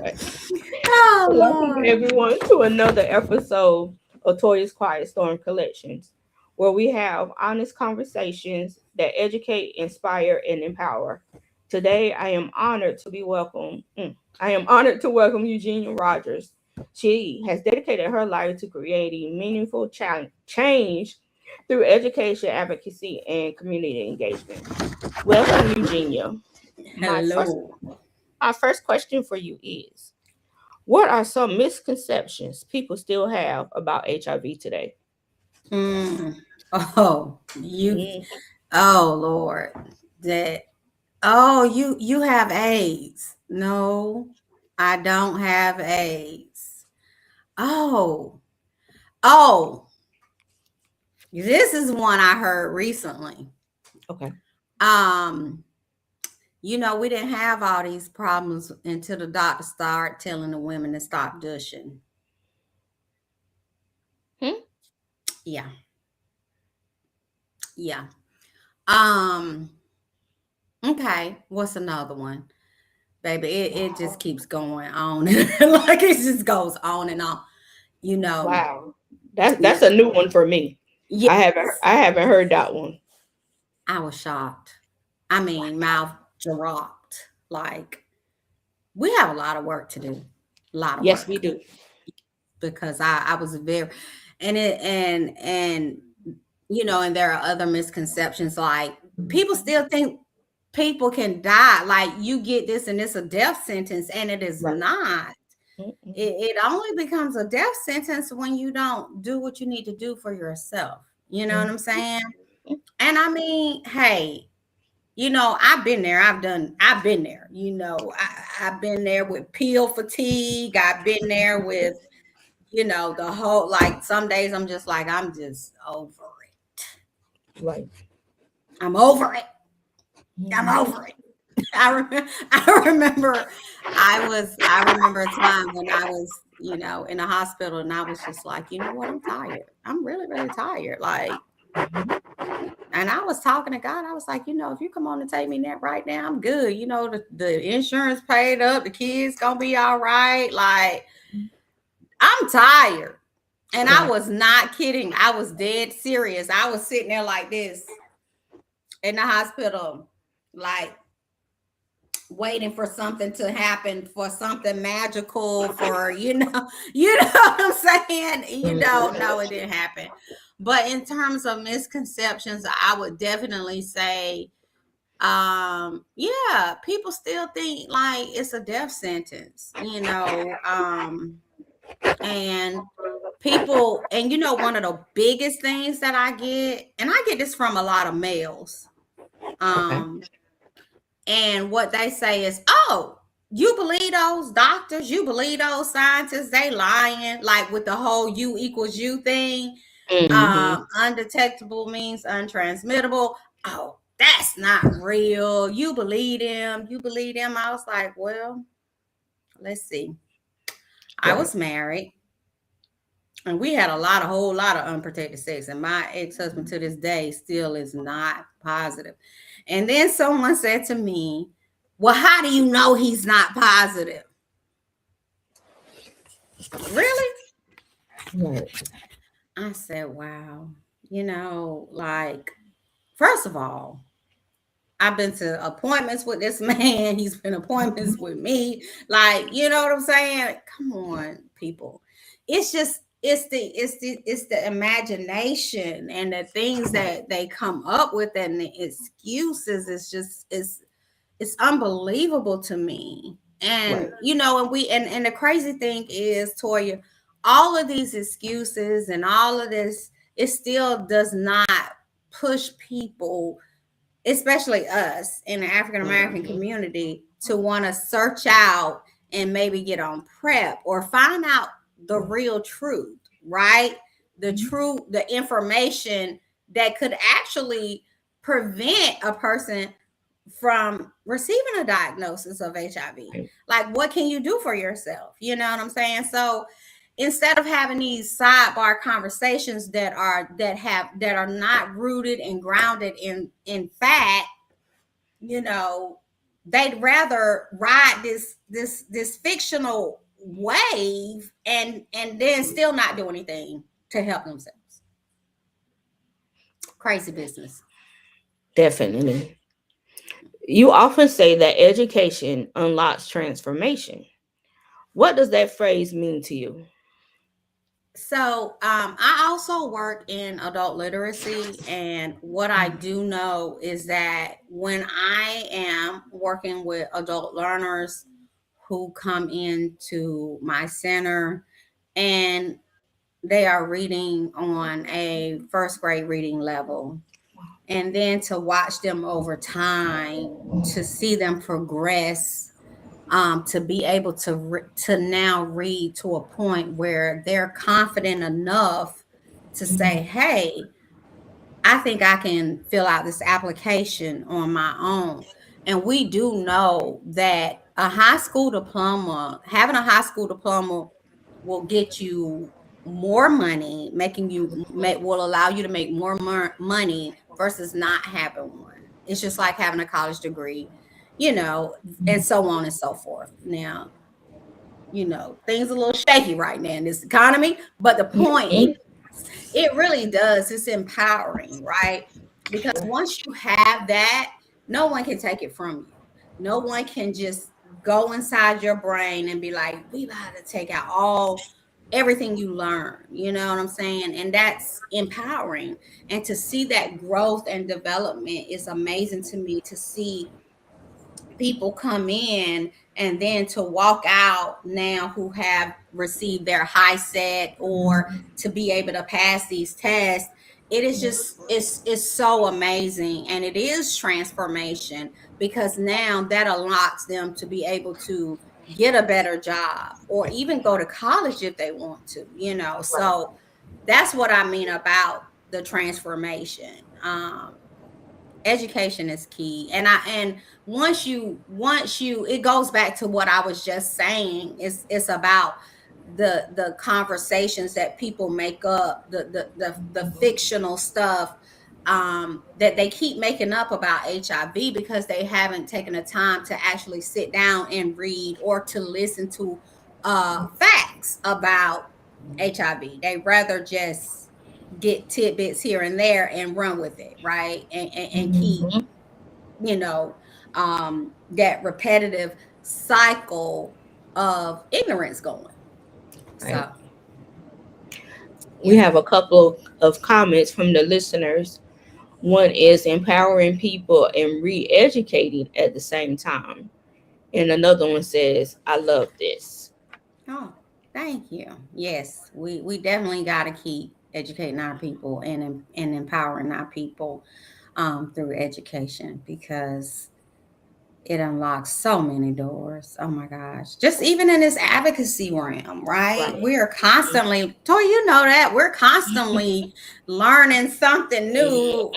Oh Welcome Lord. everyone to another episode of Toya's Quiet Storm Collections, where we have honest conversations that educate, inspire, and empower. Today, I am honored to welcome Eugenia Rogers. She has dedicated her life to creating meaningful change through education, advocacy, and community engagement. Welcome, Eugenia. My first, Hello. my first question for you is: what are some misconceptions people still have about HIV today? Mm. Oh, you. Mm, Oh Lord. That. Oh, you have AIDS. No, I don't have AIDS. Oh. Oh. This is one I heard recently. okay. Um. We didn't have all these problems until the doctor started telling the women to stop dushing. Hmm? Yeah. Yeah. Um. Okay. What's another one? Baby, it just keeps going on. Like it just goes on and on. You know, Wow. That's yeah, a new one for me. yes, I haven't heard that one. I was shocked. I mean, mouth dropped. Like we have a lot of work to do. A lot of Yes, we work. do. Because I was very and and there are other misconceptions like people still think people can die like you get this and it's a death sentence and it is Right. not. Mm-mm. It only becomes a death sentence when you don't do what you need to do for yourself. You know what I'm Mm-mm. saying? And I mean, hey, I've been there. I've been there. I've been there with pill fatigue. I've been there with, the whole, like some days I'm just like, I'm just over it. Right. I'm over it. I'm Mhm. over it. I remember a time when I was, in the hospital and I was just like, you know what, I'm tired. I'm really, really tired. Like, and I was talking to God. I was like, if you come on and take me that right now, I'm good. The insurance paid up, the kids gonna be all right. Like, I'm tired. And I Right. was not kidding. I was dead serious. I was sitting there like this in the hospital, like waiting for something to happen, for something magical, for you know what I'm saying. You don't Mhm. know it didn't happen. But in terms of misconceptions, I would definitely say, yeah, people still think like it's a death sentence, and people, and one of the biggest things that I get, and I get this from a lot of males, Okay. um and what they say is, oh, you believe those doctors, you believe those scientists, they lying, like with the whole U equals U thing. Mm-hmm. Undetectable means untransmittable. Oh, that's not real. You believe them. I was like, well, let's see. I Right. was married and we had a whole lot of unprotected sex, and my ex-husband to this day still is not positive. And then someone said to me, well, how do you know he's not positive? Really? Right. I said, wow. Like, first of all, I've been to appointments with this man. He's been appointments with me. Like, you know what I'm saying? Come on, people. It's the imagination and the things that they come up with and the excuses. It's unbelievable to me. Right. And the crazy thing is, Toya, all of these excuses and all of this, it still does not push people, especially us in the African American Mm-hmm. community, to want to search out and maybe get on prep or find out the real truth, right? The truth, the information that could actually prevent a person from receiving a diagnosis of HIV. Right. Like, what can you do for yourself? You know what I'm saying? So instead of having these sidebar conversations that are not rooted and grounded in fact, you know, they'd rather ride this fictional wave and then still not do anything to help themselves. Crazy business. Definitely. You often say that education unlocks transformation. What does that phrase mean to you? So I also work in adult literacy, and what I do know is that when I am working with adult learners who come into my center and they are reading on a first grade reading level, and then to watch them over time, to see them progress, to be able to now read to a point where they're confident enough to say, "Hey, I think I can fill out this application on my own." And we do know that having a high school diploma will get you more money, will allow you to make more money versus not having one. It's just like having a college degree, you know, and so on and so forth. Now, things are a little shaky right now in this economy, but the point is, Mhm. it really does. It's empowering, right? Because once you have that, no one can take it from you. No one can just go inside your brain and be like, we about to take out everything you learn. You know what I'm saying? And that's empowering. And to see that growth and development is amazing to me, to see people come in and then to walk out now who have received their high set, or to be able to pass these tests. It is just, it's so amazing, and it is transformation, because now that unlocks them to be able to get a better job or even go to college if they want to, Right. so that's what I mean about the transformation. Education is key, and once you it goes back to what I was just saying. It's about the conversations that people make up, the fictional stuff, that they keep making up about HIV, because they haven't taken the time to actually sit down and read, or to listen to facts about HIV. They rather just get tidbits here and there and run with it, right? And keep, Mhm. you know, that repetitive cycle of ignorance going. Right. So, We yes, have ma'am. a couple of comments from the listeners. One is empowering people and re educating at the same time. And another one says, I love this. Oh, thank you. Yes, we definitely got to keep educating our people and empowering our people through education, because it unlocks so many doors. Oh my gosh. Just even in this advocacy realm, right? Right. We're constantly, Toy, you know that we're constantly learning something new,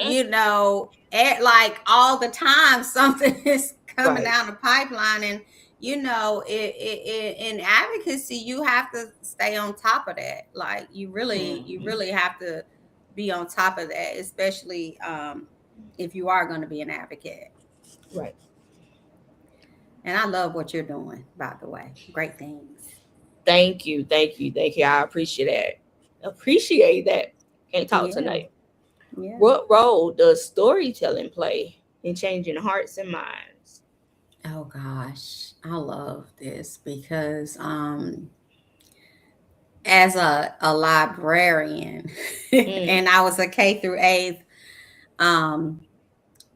like all the time, something is coming Right. down the pipeline. And, in advocacy, you have to stay on top of that. Like you Mhm. really have to be on top of that, especially if you are going to be an advocate. Right. And I love what you're doing, by the way. Great things. Thank you. Thank you. Thank you. I appreciate that. Appreciate that. Can't talk Yeah. tonight. Yeah. What role does storytelling play in changing hearts and minds? Oh gosh. I love this because as a librarian, Mm, and I was a K through 8th um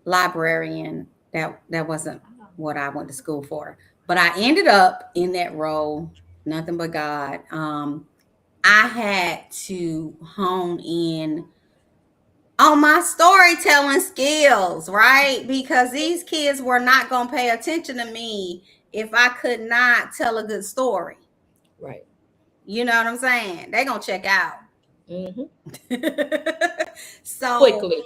librarian, that wasn't what I went to school for. But I ended up in that role, nothing but God. I had to hone in on my storytelling skills, right? Because these kids were not going to pay attention to me if I could not tell a good story. right. You know what I'm saying? They're going to check out. Hmm. So, Quickly.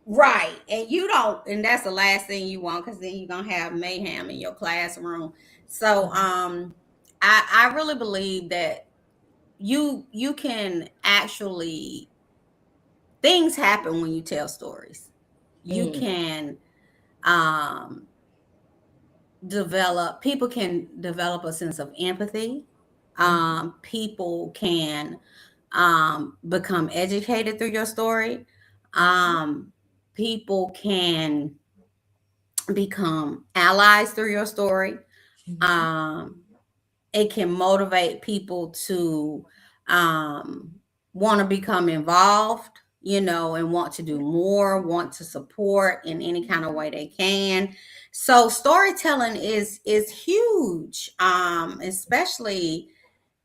right. And you don't, and that's the last thing you want, because then you're going to have mayhem in your classroom. So, I really believe that you can actually, things happen when you tell stories. You Mm, can um people can develop a sense of empathy. People can become educated through your story. Um, People can become allies through your story. Um, it can motivate people to um, want to become involved, and want to do more, want to support in any kind of way they can. So storytelling is huge, especially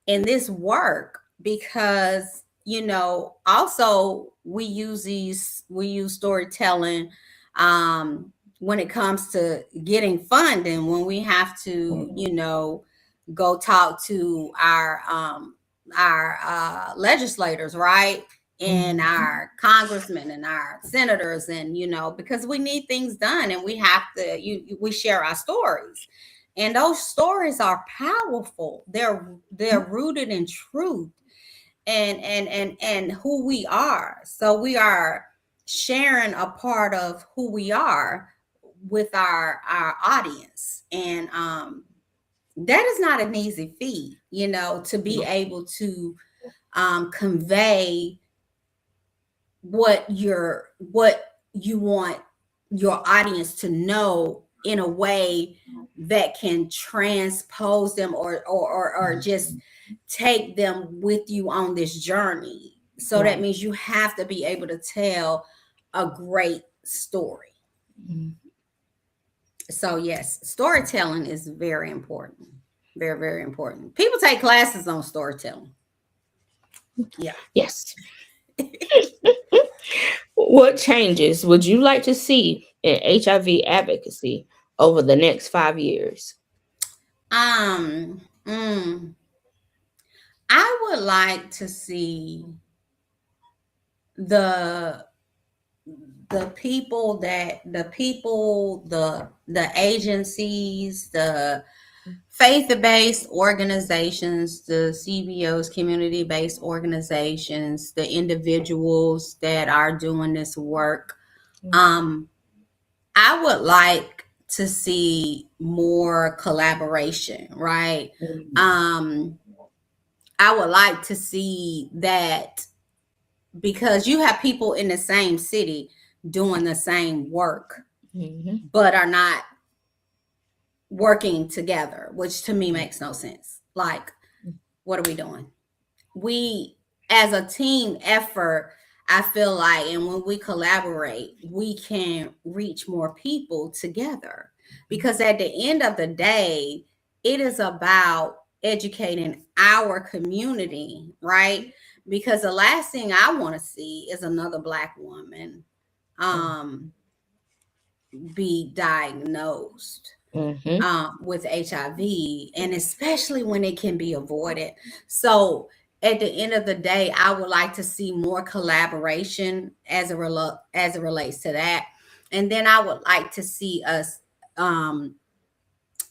in this work, because also we use storytelling when it comes to getting funding, when we have to go talk to our legislators, right, and our congressmen and our senators, and because we need things done, and we have to we share our stories, and those stories are powerful. They're rooted in truth and who we are. So we are sharing a part of who we are with our audience, and that is not an easy feat, to be able to convey what you want your audience to know in a way that can transpose them, or just take them with you on this journey. So that means you have to be able to tell a great story. So yes, storytelling is very important. Very, very important. People take classes on storytelling. Yeah. Yes. What changes would you like to see in HIV advocacy over the next 5 years? Um, I would like to see the the agencies, the faith-based organizations, the CBOs, community-based organizations, the individuals that are doing this work. I would like to see more collaboration, right? I would like to see that, because you have people in the same city doing the same work, but are not working together, which to me makes no sense. Like, what are we doing? We, as a team effort, I feel like, and when we collaborate, we can reach more people together. Because at the end of the day, it is about educating our community, right? Because the last thing I want to see is another Black woman um, be diagnosed with HIV, and especially when it can be avoided. So at the end of the day, I would like to see more collaboration as it relates to that, and then I would like to see us.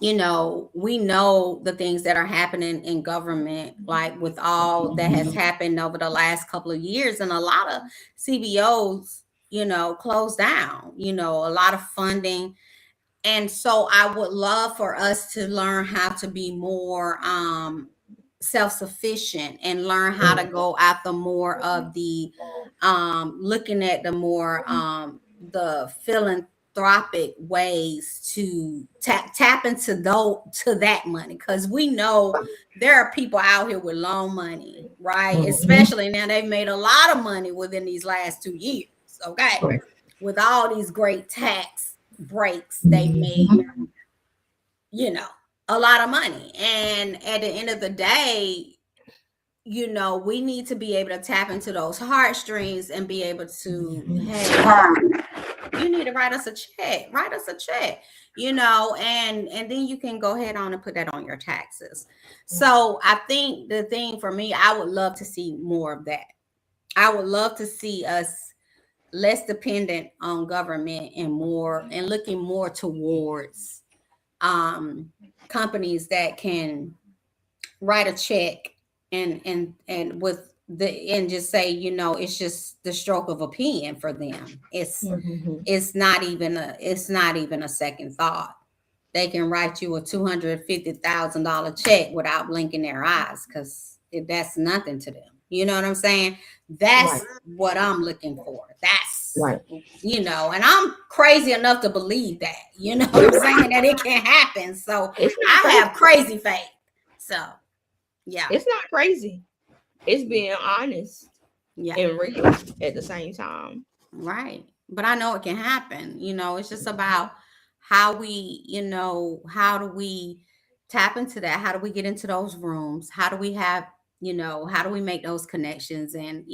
We know the things that are happening in government, like with all that has happened over the last couple of years, and a lot of CBOs, closed down. A lot of funding, and so I would love for us to learn how to be more self-sufficient, and learn how to go after more of the looking at the philanthropic ways to tap into to that money, because we know there are people out here with loan money, right? Especially now, they've made a lot of money within these last 2 years. Okay, with all these great tax breaks, they've made a lot of money, and at the end of the day, we need to be able to tap into those heartstrings and be able to, hey, you need to write us a check, and then you can go ahead on and put that on your taxes. So I think the thing for me, I would love to see more of that. I would love to see us less dependent on government, and looking more towards um, companies that can write a check, and with and just say, it's just the stroke of a pen for them. It's not even a second thought. they can write you a $250,000 check without blinking their eyes because that's nothing to them. You know what I'm saying? Right. That's what I'm looking for. That's, Right. and I'm crazy enough to believe that, you know what I'm saying, that it can happen. So It's not I have crazy. crazy faith. So, yeah, It's not crazy. It's being honest yeah, and real at the same time. right. But I know it can happen. It's just about how how do we tap into that? How do we get into those rooms? How do we make those connections and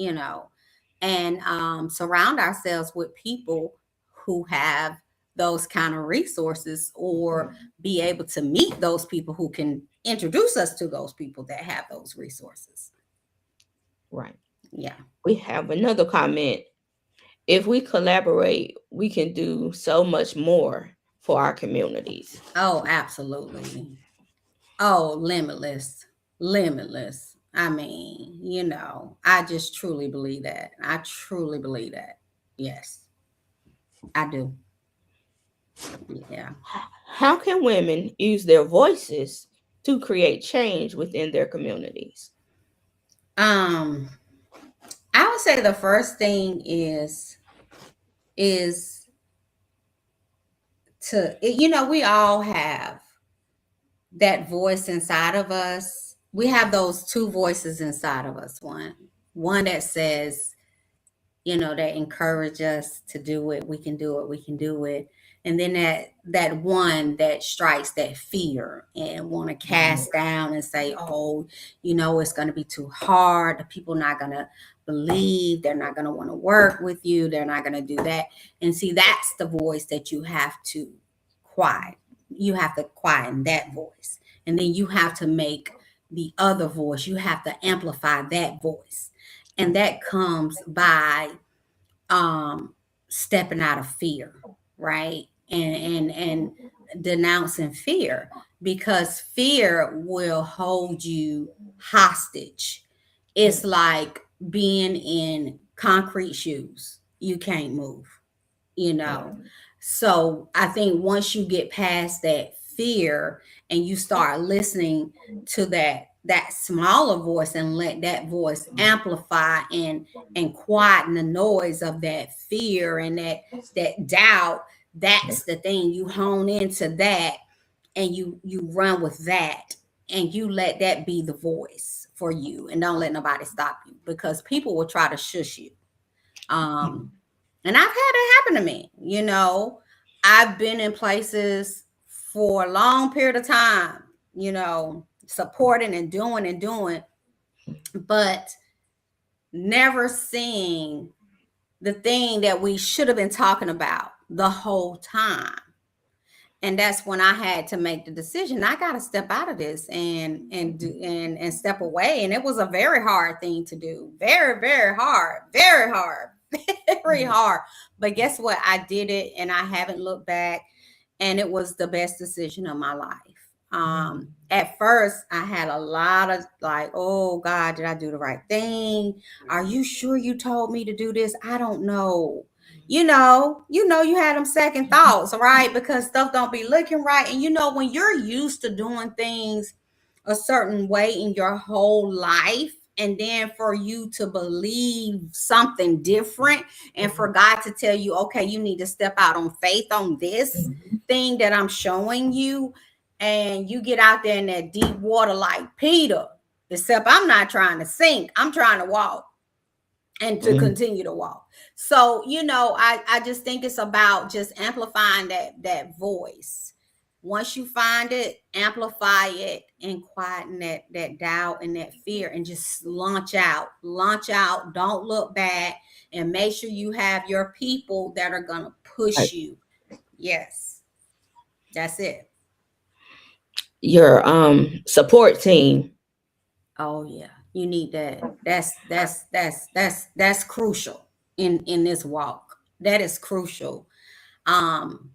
surround ourselves with people who have those kind of resources, or be able to meet those people who can introduce us to those people that have those resources. Right. Yeah. We have another comment. If we collaborate, we can do so much more for our communities. Oh, absolutely. Oh, limitless. Limitless. I mean, I just truly believe that. I truly believe that. Yes, I do. Yeah. How can women use their voices to create change within their communities? Um, I would say the first thing is we all have that voice inside of us. We have those two voices inside of us. One that says, that encourage us to do it. We can do it. We can do it. And then that one that strikes that fear and want to cast down and say, oh, it's going to be too hard. The people not going to believe. They're not going to want to work with you. They're not going to do that. And see, that's the voice that you have to quiet. You have to quieten that voice. And then you have to make the other voice, you have to amplify that voice. And that comes by um stepping out of fear, right? And denouncing fear, because fear will hold you hostage. It's like being in concrete shoes. You can't move, you know. So I think once you get past that fear and you start listening to that smaller voice and let that voice amplify and quieten the noise of that fear and that doubt, that's the thing. You hone into that and you run with that, and you let that be the voice for you, and don't let nobody stop you, because people will try to shush you. um and I've had it happen to me. I've been in places for a long period of time, supporting and doing, but never seeing the thing that we should have been talking about the whole time. And that's when I had to make the decision. I got to step out of this and step away. And it was a very hard thing to do. Very, very hard. Very hard. Very hard. But guess what? I did it and I haven't looked back. And it was the best decision of my life. At first, I had a lot of like, oh God, did I do the right thing? Are you sure you told me to do this? I don't know. You had them second thoughts, right? Because stuff don't be looking right. And when you're used to doing things a certain way in your whole life, and then for you to believe something different, and for God to tell you, okay, you need to step out on faith on this thing that I'm showing you, and you get out there in that deep water like Peter, except I'm not trying to sink, I'm trying to walk and to continue to walk. So, I just think it's about just amplifying that voice. Once you find it, amplify it and quieten that doubt and that fear, and just launch out, don't look back, and make sure you have your people that are going to push you. Yes, that's it. Your support team. Oh yeah, you need that. That's crucial in this walk. That is crucial. Um,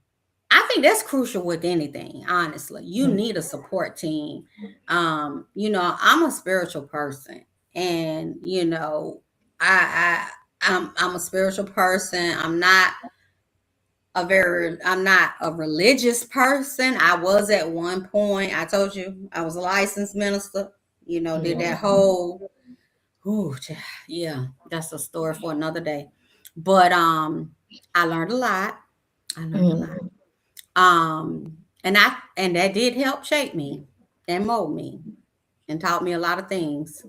I think that's crucial with anything. Honestly, you need a support team. I'm a spiritual person, and I I'm a spiritual person. I'm not I'm not a religious person. I was at one point. I told you I was a licensed minister, did that whole, ooh, yeah, that's a story for another day. But I learned a lot. I learned a lot. And that did help shape me and mold me and taught me a lot of things.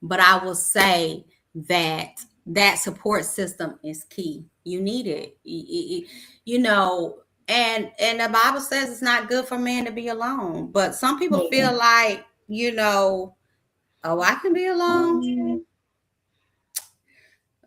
But I will say that that support system is key. You need it. You know, and the Bible says it's not good for man to be alone. But some people feel like, oh, I can be alone.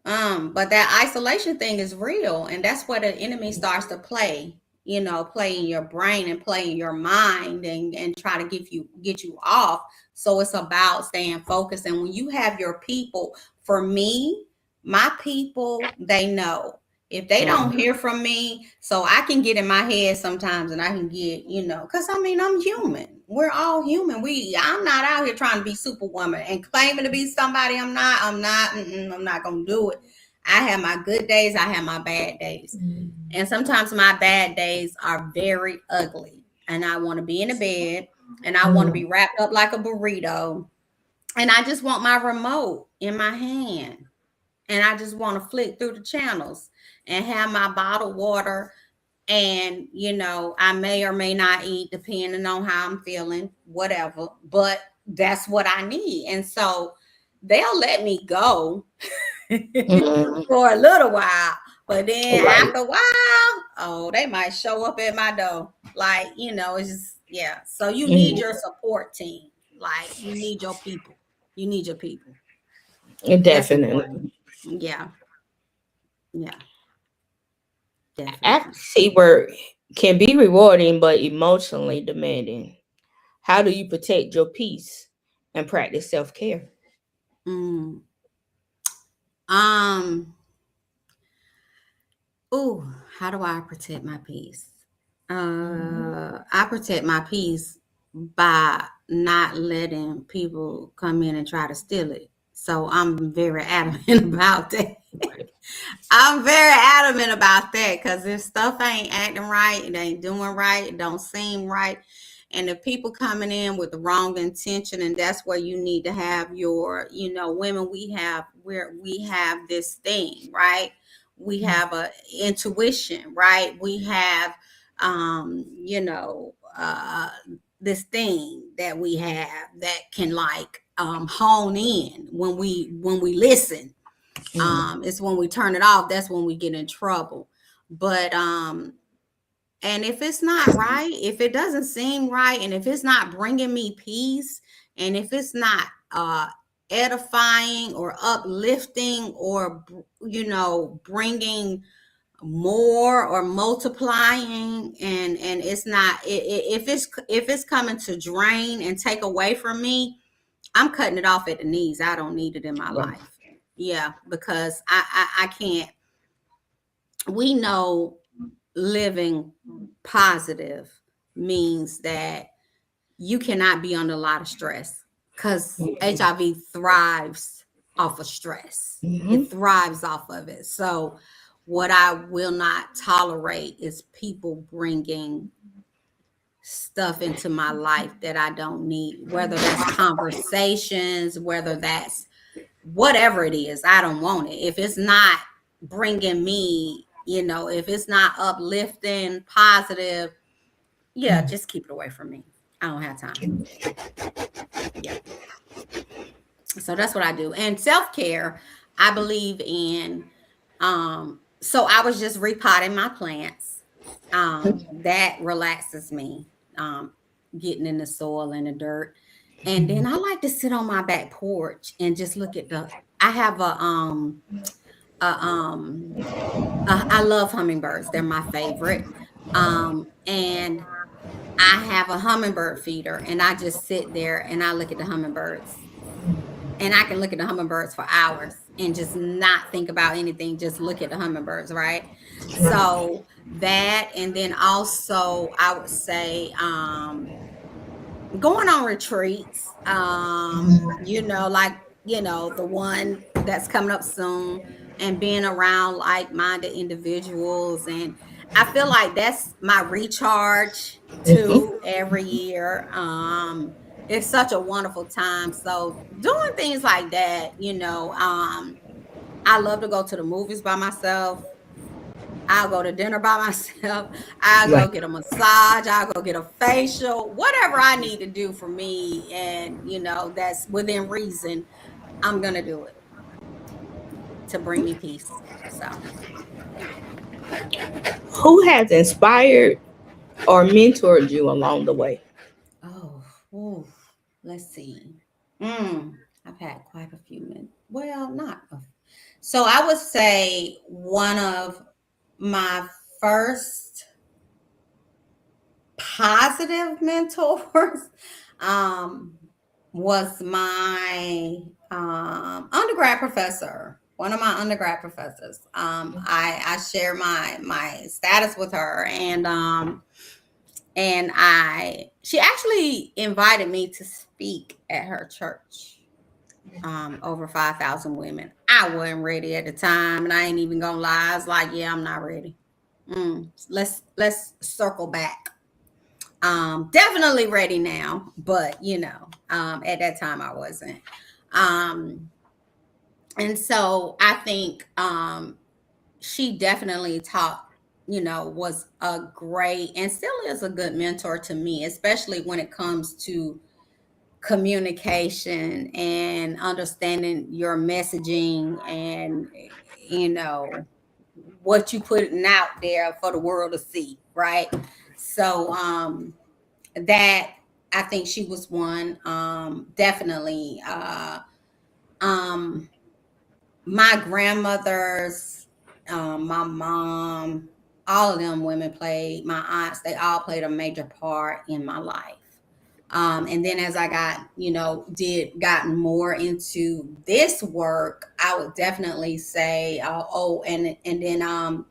But that isolation thing is real, and that's where the enemy starts to play. Play in your brain and play in your mind, and try to get you off. So it's about staying focused. And when you have your people, for me, my people, they know if they don't hear from me, so I can get in my head sometimes, and I can get, because I mean, I'm human. We're all human. I'm not out here trying to be superwoman and claiming to be somebody I'm not. I'm not gonna do it. I have my good days. I have my bad days. And sometimes my bad days are very ugly. And I want to be in the bed, and I want to be wrapped up like a burrito. And I just want my remote in my hand. And I just want to flick through the channels and have my bottled water. And, I may or may not eat depending on how I'm feeling, whatever. But that's what I need. And so they'll let me go for a little while. But then after a while, oh, they might show up at my door. Like, it's just, yeah. So you need your support team. Like, you need your people. You need your people. Definitely. Yeah. Yeah. Definitely. Advocacy work can be rewarding but emotionally demanding. How do you protect your peace and practice self-care? Mm. Um. Ooh, how do I protect my peace? I protect my peace by not letting people come in and try to steal it. So I'm very adamant about that. I'm very adamant about that, because if stuff ain't acting right, it ain't doing right, it don't seem right. And if people coming in with the wrong intention, and that's where you need to have your, women, we have this thing, right? We have a intuition, right? We have, this thing that we have that can, like, hone in when we listen. It's when we turn it off, that's when we get in trouble. But and if it's not right, if it doesn't seem right, and if it's not bringing me peace, and if it's not edifying or uplifting, or bringing more or multiplying, and it's not, if it's coming to drain and take away from me, I'm cutting it off at the knees. I don't need it in my life. Yeah, because I can't. We know living positive means that you cannot be under a lot of stress, because HIV thrives off of stress. It thrives off of it. So what I will not tolerate is people bringing stuff into my life that I don't need, whether that's conversations, whether that's whatever it is. I don't want it. If it's not bringing me, if it's not uplifting, positive, yeah, just keep it away from me. I don't have time. Yeah. So that's what I do. And self-care, I believe in. So I was just repotting my plants. That relaxes me. Getting in the soil and the dirt. And then I like to sit on my back porch and just look at I have I love hummingbirds. They're my favorite. And I have a hummingbird feeder, and I just sit there and I look at the hummingbirds. And I can look at the hummingbirds for hours and just not think about anything, just look at the hummingbirds, right? So that, and then also I would say going on retreats, like, the one that's coming up soon, and being around like-minded individuals. And I feel like that's my recharge Mhm. too every year. It's such a wonderful time. So doing things like that, I love to go to the movies by myself. I'll go to dinner by myself. I'll go Right. get a massage. I'll go get a facial, whatever I need to do for me. And, that's within reason. I'm going to do it to bring me peace. So, Who has inspired or mentored you along the way? oh, ooh, let's see. Mm, I've had quite a few men. Well, not. So I would say one of my first positive mentors um, was my undergrad professor. One of my undergrad professors. I share my status with her, and I she actually invited me to speak at her church. Over 5,000 women. I wasn't ready at the time, and I ain't even gonna lie. I was like, "Yeah, I'm not ready. Let's circle back." Definitely ready now, but at that time I wasn't. Um, and so I think she definitely taught, was a great and still is a good mentor to me, especially when it comes to communication and understanding your messaging and you know what you putting out there for the world to see, right? So that I think she was one. Definitely. Um, my grandmothers, my mom, all of them women played. My aunts, they all played a major part in my life. And then as I got, gotten more into this work, I would definitely say, and then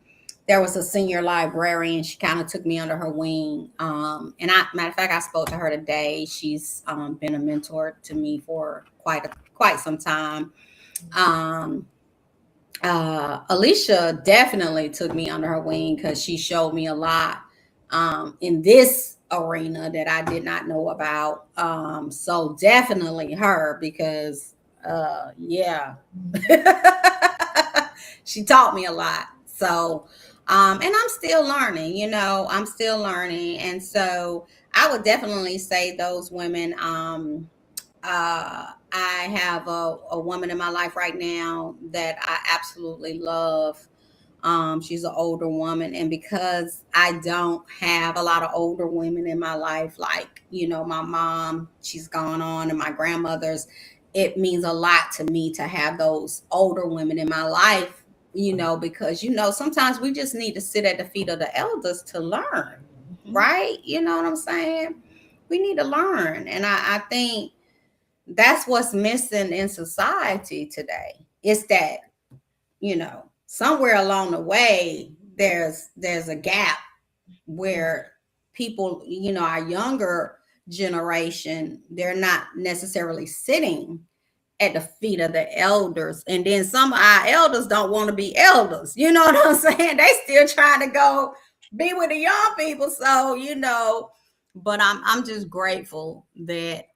there was a senior librarian. She kind of took me under her wing. Matter of fact, I spoke to her today. She's been a mentor to me for quite some time. Um, Alicia definitely took me under her wing because she showed me a lot in this arena that I did not know about. So definitely her because, yeah, she taught me a lot. So, and I'm still learning, I'm still learning. And so I would definitely say those women. I have a woman in my life right now that I absolutely love. She's an older woman, and because I don't have a lot of older women in my life, like my mom, she's gone on, and my grandmothers, it means a lot to me to have those older women in my life. Because sometimes we just need to sit at the feet of the elders to learn, right? You know what I'm saying? We need to learn, and I think that's what's missing in society today. It's that, somewhere along the way there's a gap where people, our younger generation, they're not necessarily sitting at the feet of the elders. And then some of our elders don't want to be elders. You know what I'm saying? They still trying to go be with the young people. So, but I'm just grateful that,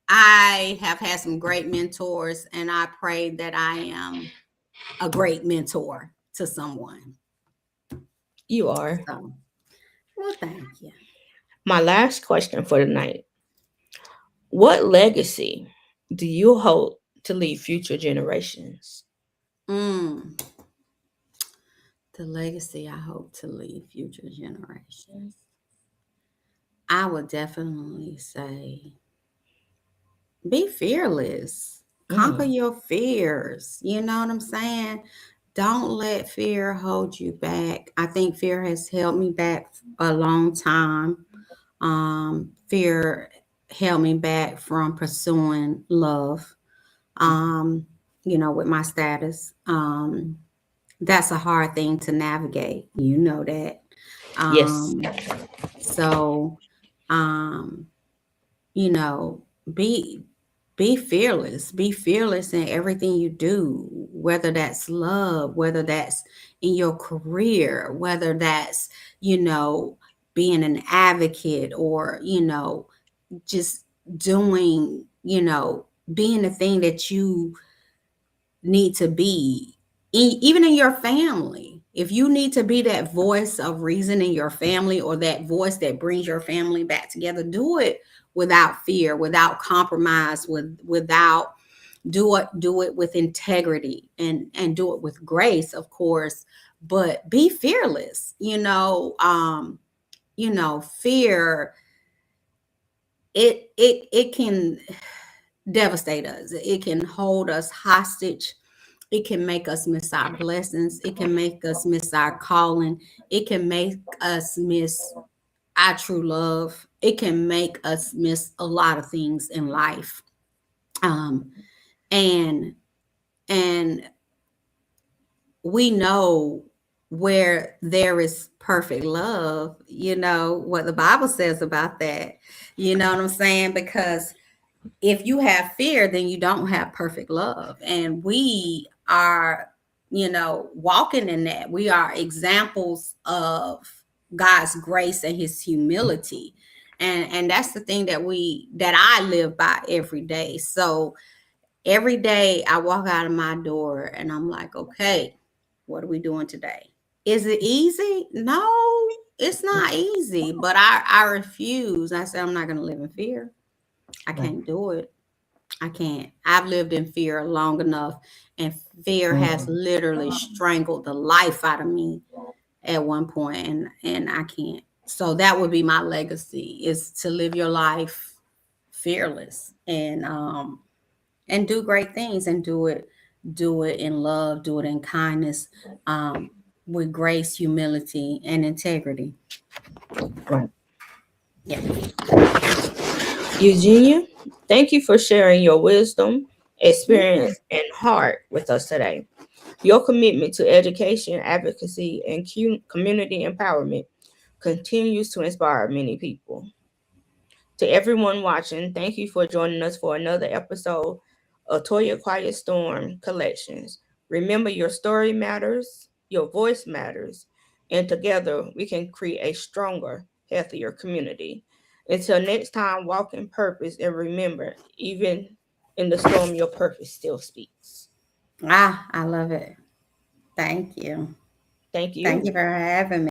I have had some great mentors, and I pray that I am a great mentor to someone. You are. So, well, thank you. My last question for the night. What legacy do you hope to leave future generations? Mm, the legacy I hope to leave future generations. I would definitely say be fearless. Conquer Mm, your fears. You know what I'm saying? Don't let fear hold you back. I think fear has held me back a long time. Fear held me back from pursuing love, um, with my status. That's a hard thing to navigate. You know that. yes. So, um, you know, be. Be fearless in everything you do, whether that's love, whether that's in your career, whether that's, you know, being an advocate, or, you know, just doing, you know, being the thing that you need to be, even in your family. If you need to be that voice of reason in your family, or that voice that brings your family back together, do it without fear, without compromise, without, do it with integrity, and do it with grace, of course, but be fearless. Fear, it can devastate us. It can hold us hostage. It can make us miss our blessings. It can make us miss our calling. It can make us miss our true love. It can make us miss a lot of things in life. Um, and and we know, where there is perfect love, you know what the Bible says about that. You know what I'm saying? Because if you have fear, then you don't have perfect love. And we are, walking in that. We are examples of God's grace and his humility. And that's the thing that I live by every day. So every day I walk out of my door and I'm like, okay, what are we doing today? Is it easy? No, it's not easy, but I refuse. I said, I'm not going to live in fear. I can't do it. I can't. I've lived in fear long enough, and fear has literally strangled the life out of me at one point, and I can't. So that would be my legacy, is to live your life fearless, and do great things, and do it in love, do it in kindness, um, with grace, humility, and integrity. Right. Yeah. Eugenia, thank you for sharing your wisdom, experience, and heart with us today. Your commitment to education, advocacy, and community empowerment continues to inspire many people. To everyone watching, thank you for joining us for another episode of Toya Quiet Storm Collections. Remember, your story matters, your voice matters, and together we can create a stronger, healthier community. Until next time, walk in purpose and remember, even in the storm, your purpose still speaks. I love it. Thank you. Thank Thank you you. for having me.